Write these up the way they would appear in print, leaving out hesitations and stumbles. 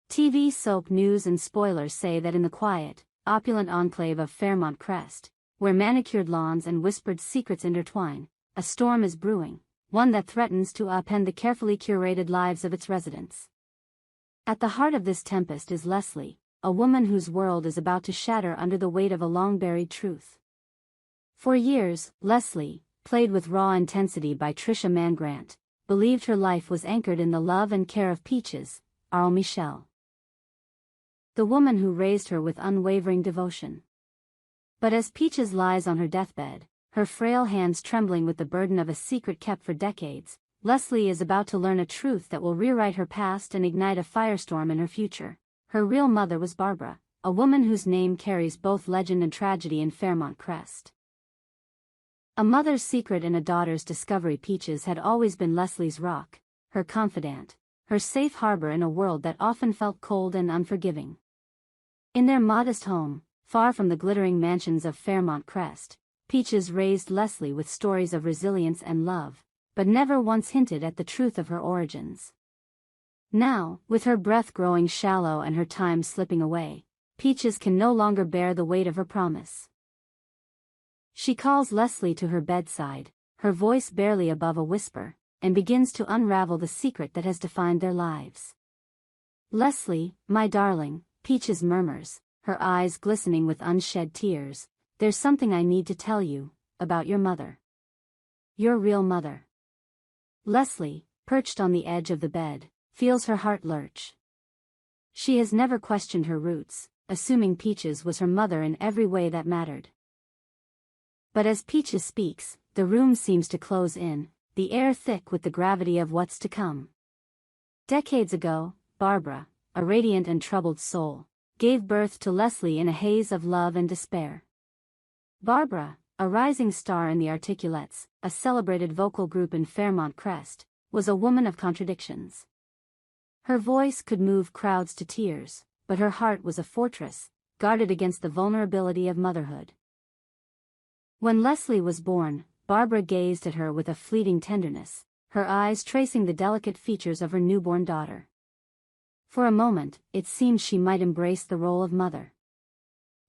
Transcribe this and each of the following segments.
TV soap news and spoilers say that in the quiet, opulent enclave of Fairmont Crest, where manicured lawns and whispered secrets intertwine, a storm is brewing, one that threatens to upend the carefully curated lives of its residents. At the heart of this tempest is Leslie, a woman whose world is about to shatter under the weight of a long-buried truth. For years, Leslie, played with raw intensity by Trisha Mangrant, believed her life was anchored in the love and care of Peaches, our Michelle, the woman who raised her with unwavering devotion. But as Peaches lies on her deathbed, her frail hands trembling with the burden of a secret kept for decades, Leslie is about to learn a truth that will rewrite her past and ignite a firestorm in her future. Her real mother was Barbara, a woman whose name carries both legend and tragedy in Fairmont Crest. A mother's secret and a daughter's discovery. Peaches had always been Leslie's rock, her confidant, her safe harbor in a world that often felt cold and unforgiving. In their modest home, far from the glittering mansions of Fairmont Crest, Peaches raised Leslie with stories of resilience and love, but never once hinted at the truth of her origins. Now, with her breath growing shallow and her time slipping away, Peaches can no longer bear the weight of her promise. She calls Leslie to her bedside, her voice barely above a whisper, and begins to unravel the secret that has defined their lives. "Leslie, my darling," Peaches murmurs, her eyes glistening with unshed tears, "there's something I need to tell you, about your mother. Your real mother." Leslie, perched on the edge of the bed, feels her heart lurch. She has never questioned her roots, assuming Peaches was her mother in every way that mattered. But as Peaches speaks, the room seems to close in, the air thick with the gravity of what's to come. Decades ago, Barbara, a radiant and troubled soul, gave birth to Leslie in a haze of love and despair. Barbara, a rising star in the Articulates, a celebrated vocal group in Fairmont Crest, was a woman of contradictions. Her voice could move crowds to tears, but her heart was a fortress, guarded against the vulnerability of motherhood. When Leslie was born, Barbara gazed at her with a fleeting tenderness, her eyes tracing the delicate features of her newborn daughter. For a moment, it seemed she might embrace the role of mother.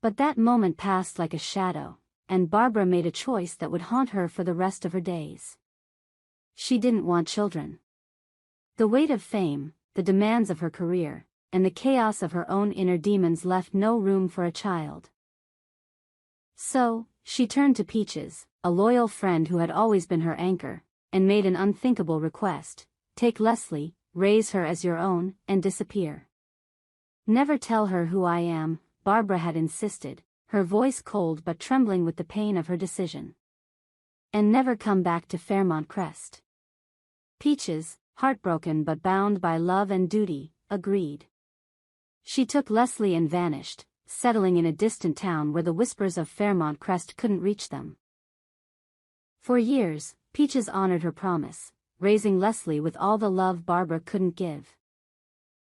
But that moment passed like a shadow, and Barbara made a choice that would haunt her for the rest of her days. She didn't want children. The weight of fame, the demands of her career, and the chaos of her own inner demons left no room for a child. So, she turned to Peaches, a loyal friend who had always been her anchor, and made an unthinkable request: "Take Leslie, raise her as your own, and disappear. Never tell her who I am," Barbara had insisted, her voice cold but trembling with the pain of her decision. "And never come back to Fairmont Crest." Peaches, heartbroken but bound by love and duty, agreed. She took Leslie and vanished, settling in a distant town where the whispers of Fairmont Crest couldn't reach them. For years, Peaches honored her promise, raising Leslie with all the love Barbara couldn't give.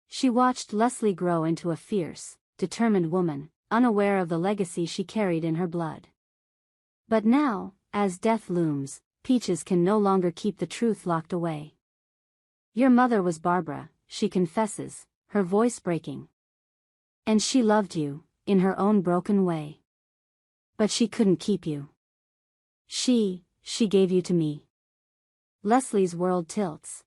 She watched Leslie grow into a fierce, determined woman, unaware of the legacy she carried in her blood. But now, as death looms, Peaches can no longer keep the truth locked away. "Your mother was Barbara," she confesses, her voice breaking. "And she loved you, in her own broken way. But she couldn't keep you. She gave you to me." Leslie's world tilts.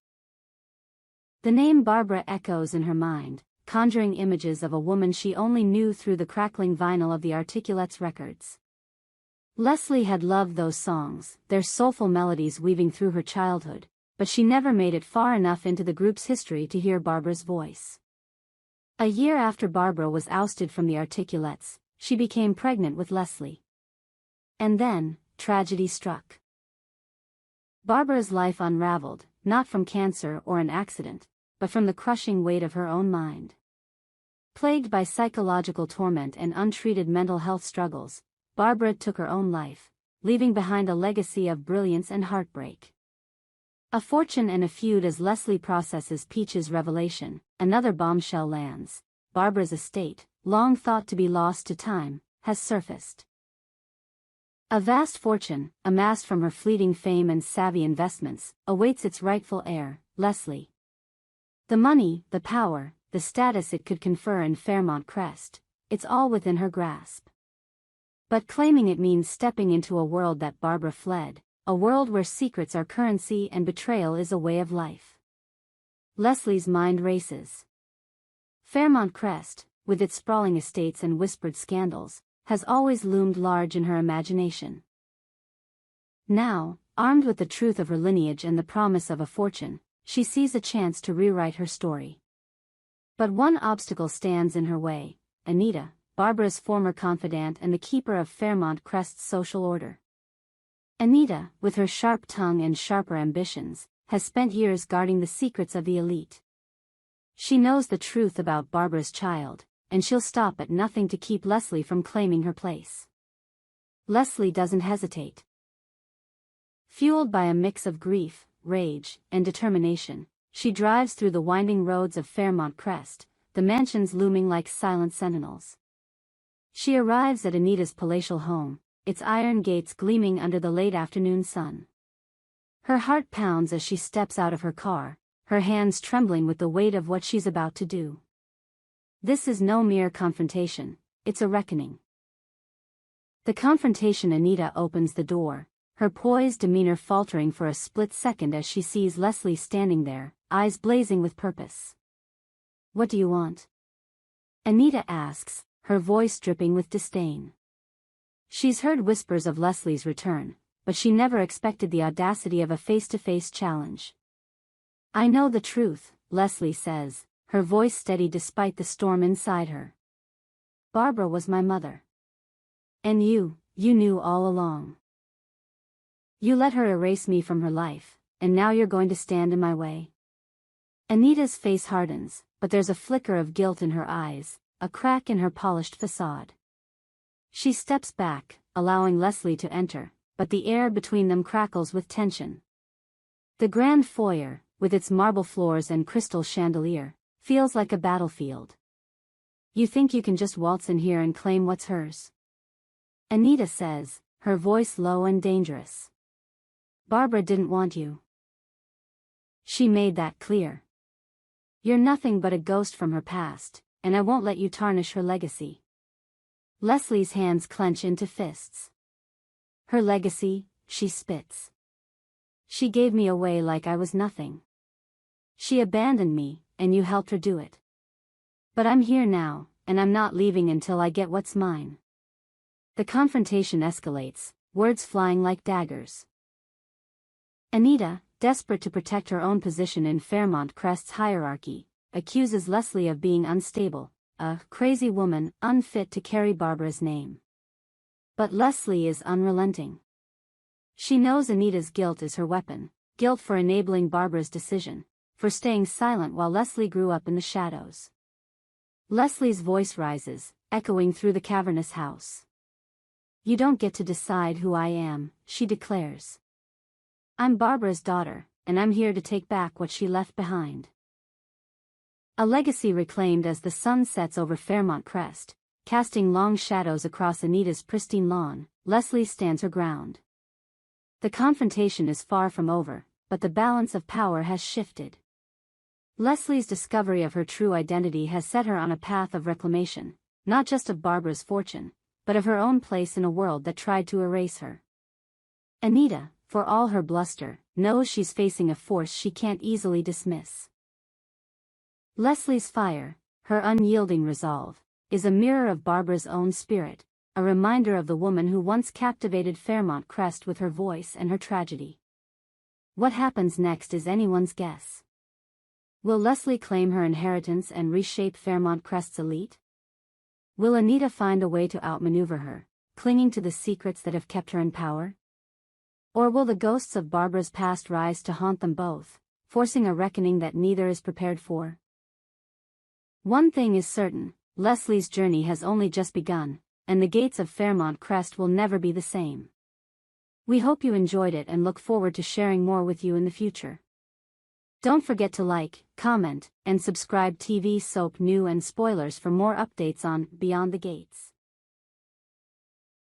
The name Barbara echoes in her mind, conjuring images of a woman she only knew through the crackling vinyl of the Articulates records. Leslie had loved those songs, their soulful melodies weaving through her childhood, but she never made it far enough into the group's history to hear Barbara's voice. A year after Barbara was ousted from the Articulates, she became pregnant with Leslie. And then, tragedy struck. Barbara's life unraveled, not from cancer or an accident, but from the crushing weight of her own mind. Plagued by psychological torment and untreated mental health struggles, Barbara took her own life, leaving behind a legacy of brilliance and heartbreak. A fortune and a feud. As Leslie processes Peaches' revelation, another bombshell lands. Barbara's estate, long thought to be lost to time, has surfaced. A vast fortune, amassed from her fleeting fame and savvy investments, awaits its rightful heir, Leslie. The money, the power, the status it could confer in Fairmont Crest, it's all within her grasp. But claiming it means stepping into a world that Barbara fled, a world where secrets are currency and betrayal is a way of life. Leslie's mind races. Fairmont Crest, with its sprawling estates and whispered scandals, has always loomed large in her imagination. Now, armed with the truth of her lineage and the promise of a fortune, she sees a chance to rewrite her story. But one obstacle stands in her way: Anita, Barbara's former confidant and the keeper of Fairmont Crest's social order. Anita, with her sharp tongue and sharper ambitions, has spent years guarding the secrets of the elite. She knows the truth about Barbara's child, and she'll stop at nothing to keep Leslie from claiming her place. Leslie doesn't hesitate. Fueled by a mix of grief, rage, and determination, she drives through the winding roads of Fairmont Crest, the mansions looming like silent sentinels. She arrives at Anita's palatial home, its iron gates gleaming under the late afternoon sun. Her heart pounds as she steps out of her car, her hands trembling with the weight of what she's about to do. This is no mere confrontation, it's a reckoning. The confrontation. Anita opens the door, her poised demeanor faltering for a split second as she sees Leslie standing there, eyes blazing with purpose. "What do you want?" Anita asks, her voice dripping with disdain. She's heard whispers of Leslie's return, but she never expected the audacity of a face-to-face challenge. "I know the truth," Leslie says, her voice steady despite the storm inside her. "Barbara was my mother. And you knew all along. You let her erase me from her life, and now you're going to stand in my way." Anita's face hardens, but there's a flicker of guilt in her eyes, a crack in her polished facade. She steps back, allowing Leslie to enter, but the air between them crackles with tension. The grand foyer, with its marble floors and crystal chandelier, feels like a battlefield. "You think you can just waltz in here and claim what's hers?" Anita says, her voice low and dangerous. "Barbara didn't want you. She made that clear. You're nothing but a ghost from her past, and I won't let you tarnish her legacy." Leslie's hands clench into fists. "Her legacy," she spits. "She gave me away like I was nothing. She abandoned me, and you helped her do it. But I'm here now, and I'm not leaving until I get what's mine." The confrontation escalates, words flying like daggers. Anita, desperate to protect her own position in Fairmont Crest's hierarchy, accuses Leslie of being unstable, a crazy woman unfit to carry Barbara's name. But Leslie is unrelenting. She knows Anita's guilt is her weapon, guilt for enabling Barbara's decision, for staying silent while Leslie grew up in the shadows. Leslie's voice rises, echoing through the cavernous house. "You don't get to decide who I am," she declares. "I'm Barbara's daughter, and I'm here to take back what she left behind." A legacy reclaimed. As the sun sets over Fairmont Crest, casting long shadows across Anita's pristine lawn, Leslie stands her ground. The confrontation is far from over, but the balance of power has shifted. Leslie's discovery of her true identity has set her on a path of reclamation, not just of Barbara's fortune, but of her own place in a world that tried to erase her. Anita, for all her bluster, knows she's facing a force she can't easily dismiss. Leslie's fire, her unyielding resolve, is a mirror of Barbara's own spirit, a reminder of the woman who once captivated Fairmont Crest with her voice and her tragedy. What happens next is anyone's guess. Will Leslie claim her inheritance and reshape Fairmont Crest's elite? Will Anita find a way to outmaneuver her, clinging to the secrets that have kept her in power? Or will the ghosts of Barbara's past rise to haunt them both, forcing a reckoning that neither is prepared for? One thing is certain, Leslie's journey has only just begun, and the gates of Fairmont Crest will never be the same. We hope you enjoyed it and look forward to sharing more with you in the future. Don't forget to like, comment, and subscribe. TV Soap New and Spoilers for more updates on Beyond the Gates.